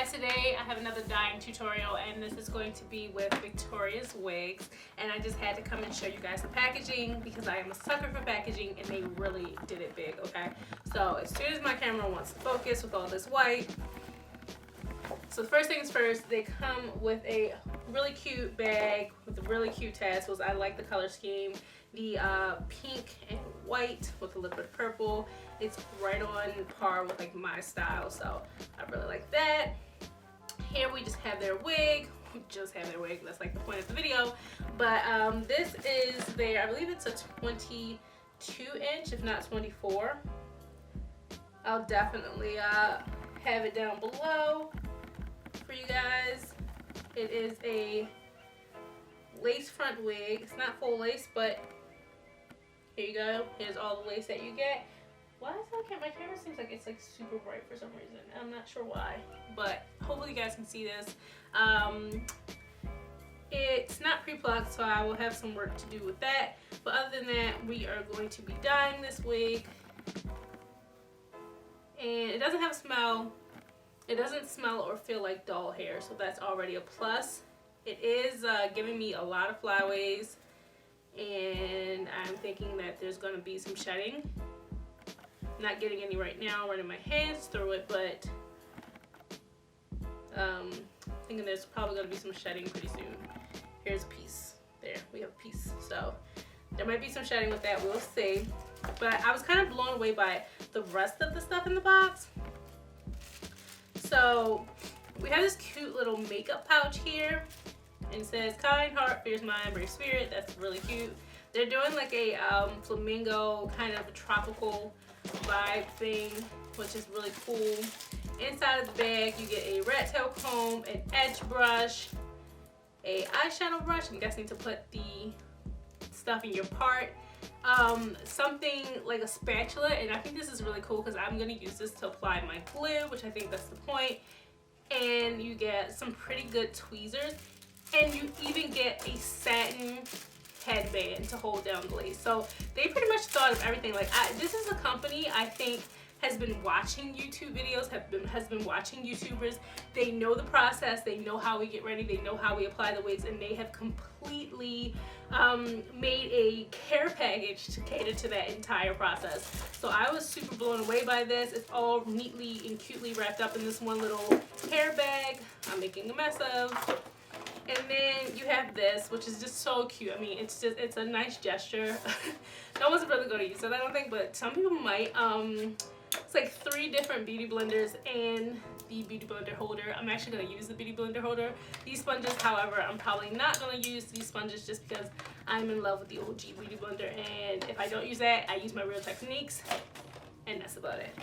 guys, today I have another dyeing tutorial, and this is going to be with Victoriaswig, and I just had to come and show you guys the packaging because I am a sucker for packaging and they really did it big. Okay, so as soon as my camera wants to focus with all this white, so the first things first, they come with a really cute bag with really cute tassels. I like the color scheme, the pink and white with a little bit of purple. It's right on par with like my style, so I really like that. Here we just have their wig. That's like the point of the video. But this is their, I believe it's a 22 inch, if not 24. I'll definitely have it down below for you guys. It is a lace front wig. It's not full lace, but here you go. Here's all the lace that you get. Why is that? My camera seems like it's like super bright for some reason. I'm not sure why, but hopefully you guys can see this. It's not pre-plucked, so I will have some work to do with that. But other than that, we are going to be dyeing this wig, and it doesn't have a smell. It doesn't smell or feel like doll hair, so that's already a plus. It is giving me a lot of flyaways, and I'm thinking that there's going to be some shedding. Not getting any right now, running my hands through it, but thinking there's probably going to be some shedding pretty soon. Here's a piece. There, we have a piece. So there might be some shedding with that, we'll see. But I was kind of blown away by the rest of the stuff in the box. So we have this cute little makeup pouch here, and it says kind heart, fierce mind, brave spirit. That's really cute. They're doing like a flamingo kind of tropical vibe thing, which is really cool. Inside of the bag you get a rat tail comb, an edge brush, a eyeshadow brush, I'm guessing to put the stuff in your part, something like a spatula, and I think this is really cool because I'm going to use this to apply my glue, which I think that's the point. And you get some pretty good tweezers, and you even get a satin headband to hold down the lace. So they pretty much thought of everything. Like this is a company I think has been watching YouTube videos, has been watching YouTubers. They know the process, they know how we get ready, they know how we apply the wigs, and they have completely made a care package to cater to that entire process. So I was super blown away by this. It's all neatly and cutely wrapped up in this one little hair bag I'm making a mess of. And then you have this, which is just so cute. I mean, it's a nice gesture. No one's really going to use it, I don't think, but some people might. It's like 3 different beauty blenders and the beauty blender holder. I'm actually going to use the beauty blender holder. These sponges, however, I'm probably not going to use these sponges just because I'm in love with the OG beauty blender, and if I don't use that, I use my Real Techniques, and that's about it.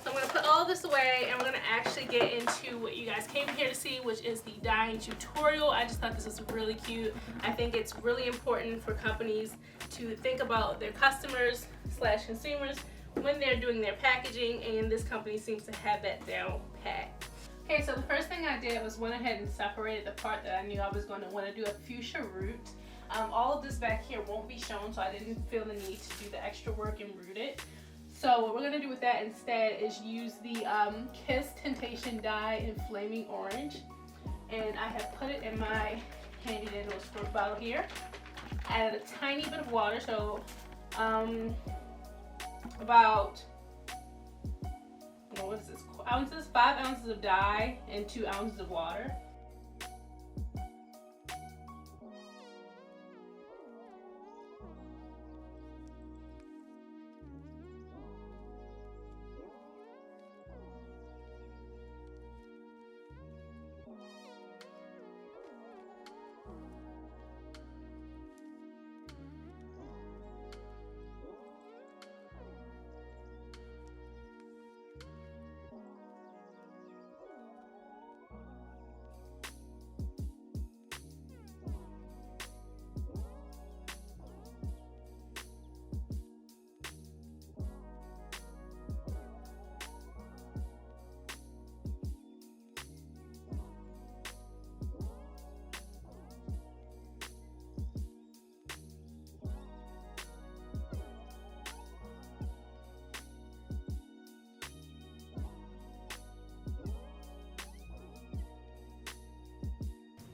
So I'm going to put all this away, and we're going to actually get into what you guys came here to see, which is the dyeing tutorial. I just thought this was really cute. I think it's really important for companies to think about their customers / consumers when they're doing their packaging, and this company seems to have that down pat. Okay, so the first thing I did was went ahead and separated the part that I knew I was going to want to do a fuchsia root. All of this back here won't be shown, so I didn't feel the need to do the extra work and root it. So what we're going to do with that instead is use the Kiss Temptation dye in Flaming Orange. And I have put it in my handy dandy squirt bottle here. Added a tiny bit of water, so about, what is this, ounces, 5 ounces of dye and 2 ounces of water.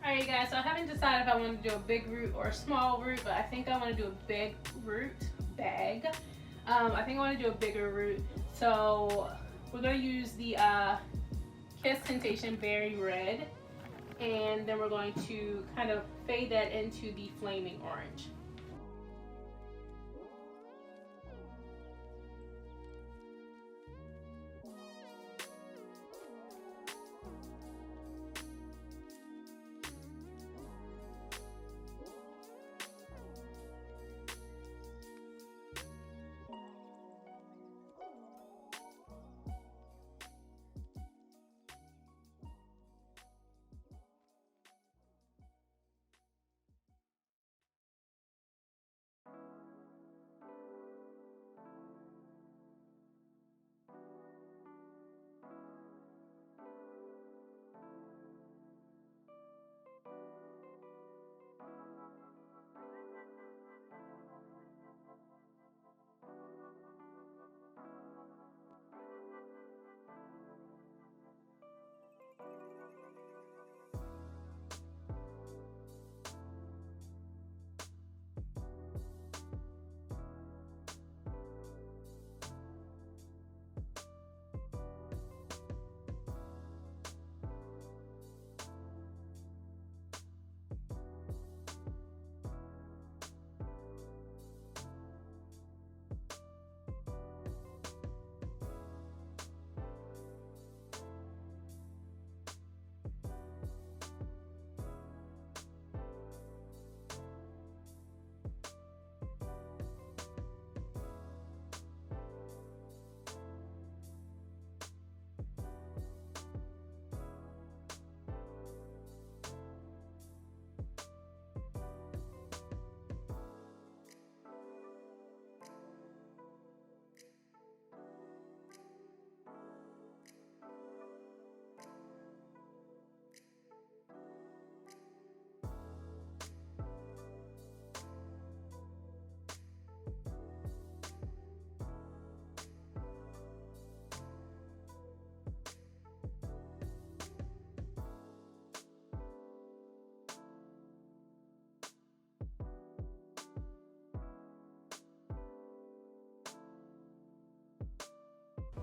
Alright guys, so I haven't decided if I want to do a big root or a small root, but I think I want to do a big root bag. I think I want to do a bigger root. So we're going to use the Kiss Temptation Berry Red, and then we're going to kind of fade that into the Flaming Orange.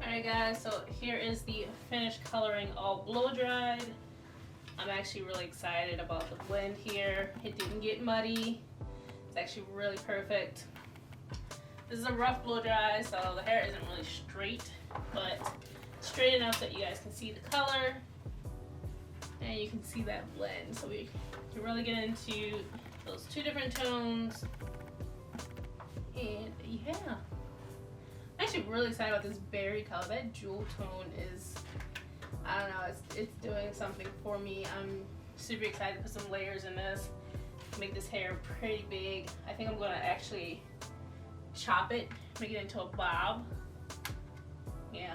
Alright guys, so here is the finished coloring all blow dried. I'm actually really excited about the blend here. It didn't get muddy. It's actually really perfect. This is a rough blow dry, so the hair isn't really straight, but straight enough that you guys can see the color and you can see that blend. So we can really get into those two different tones. And yeah, I'm actually really excited about this berry color. That jewel tone is, I don't know, it's doing something for me. I'm super excited to put some layers in this, make this hair pretty big. I think I'm gonna actually chop it, make it into a bob. Yeah.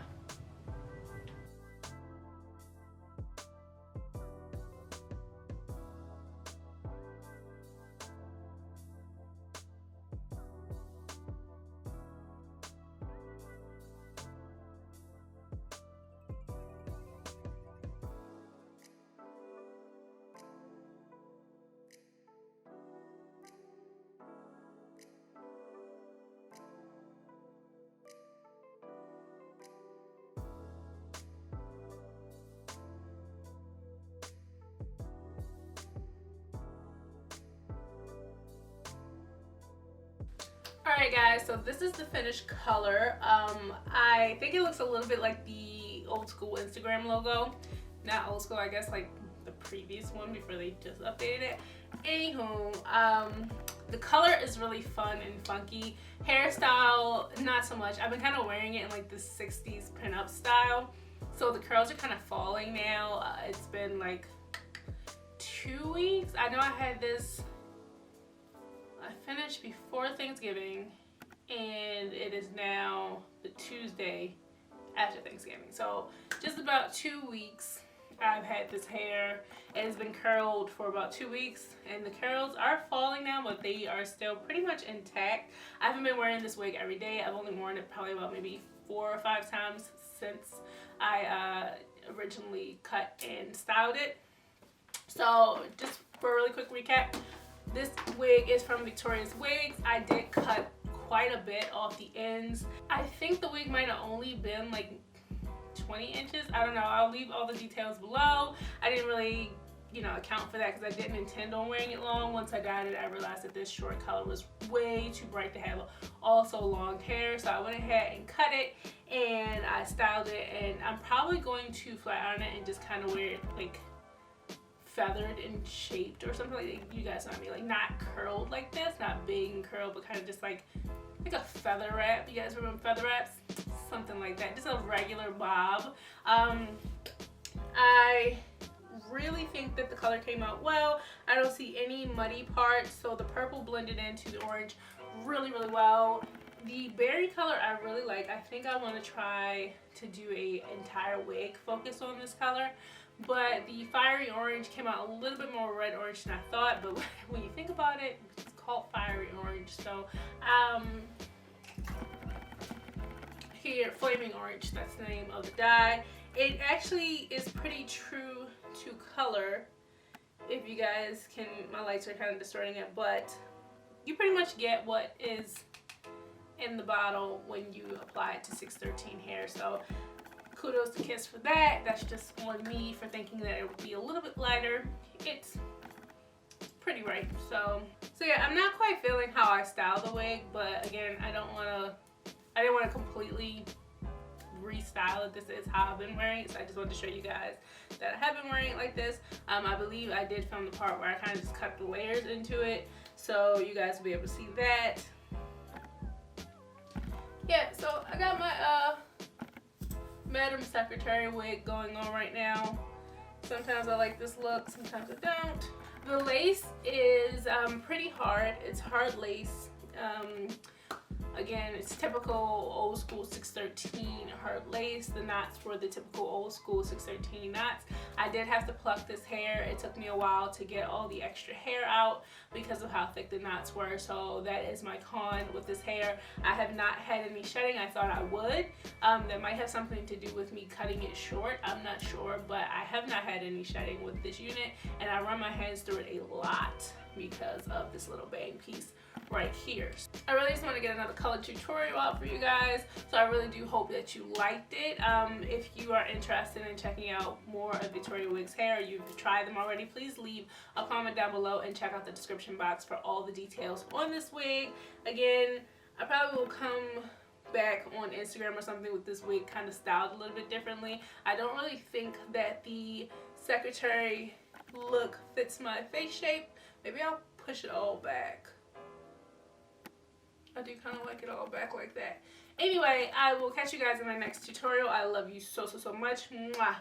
Alright guys, so this is the finished color. I think it looks a little bit like the old school Instagram logo. Not old school, I guess, like the previous one before they just updated it. Anywho, the color is really fun and funky. Hairstyle, not so much. I've been kind of wearing it in like this 60s pinup style. So the curls are kind of falling now. It's been like 2 weeks. I know I had this, I finished before Thanksgiving, and it is now the Tuesday after Thanksgiving. So just about 2 weeks I've had this hair. It has been curled for about 2 weeks, and the curls are falling now, but they are still pretty much intact. I haven't been wearing this wig every day. I've only worn it probably about maybe 4 or 5 times since I originally cut and styled it. So just For a really quick recap, this wig is from Victoriaswig. I did cut quite a bit off the ends. I think the wig might have only been like 20 inches. I don't know. I'll leave all the details below. I didn't really, you know, account for that because I didn't intend on wearing it long. Once I dyed it, I realized that this short color was way too bright to have also long hair. So I went ahead and cut it and I styled it, and I'm probably going to flat iron it and just kind of wear it like feathered and shaped or something like that. You guys know what I mean, like not curled like this, not big and curled, but kind of just like a feather wrap. You guys remember feather wraps? Something like that, just a regular bob. I really think that the color came out well. I don't see any muddy parts, so the purple blended into the orange really well. The berry color I really like. I think I want to try to do a entire wig focus on this color, but the fiery orange came out a little bit more red orange than I thought. But when you think about it, it's called fiery orange. So here, flaming orange, that's the name of the dye. It actually is pretty true to color. If you guys can, my lights are kind of distorting it, but you pretty much get what is in the bottle when you apply it to 613 hair. So kudos to Kiss for that. That's just on me for thinking that it would be a little bit lighter. It's pretty right. So yeah, I'm not quite feeling how I style the wig, but again, I didn't want to completely restyle it. This is how I've been wearing it, so I just wanted to show you guys that I have been wearing it like this. I believe I did film the part where I kind of just cut the layers into it, so you guys will be able to see that. Yeah, so I got my Madam Secretary wig going on right now. Sometimes I like this look, sometimes I don't. The lace is pretty hard. It's hard lace. Again, it's typical old school 613 hard lace. The knots were the typical old school 613 knots. I did have to pluck this hair. It took me a while to get all the extra hair out because of how thick the knots were. So that is my con with this hair. I have not had any shedding. I thought I would. That might have something to do with me cutting it short. I'm not sure, but I have not had any shedding with this unit, and I run my hands through it a lot because of this little bang piece right here. I really just want to get another color tutorial out for you guys, so I really do hope that you liked it. If you are interested in checking out more of Victoriaswig's hair, or you've tried them already, please leave a comment down below and check out the description box for all the details on this wig. Again, I probably will come back on Instagram or something with this wig kind of styled a little bit differently. I don't really think that the secretary look fits my face shape. Maybe I'll push it all back. I do kind of like it all back like that. Anyway, I will catch you guys in my next tutorial. I love you so much. Mwah.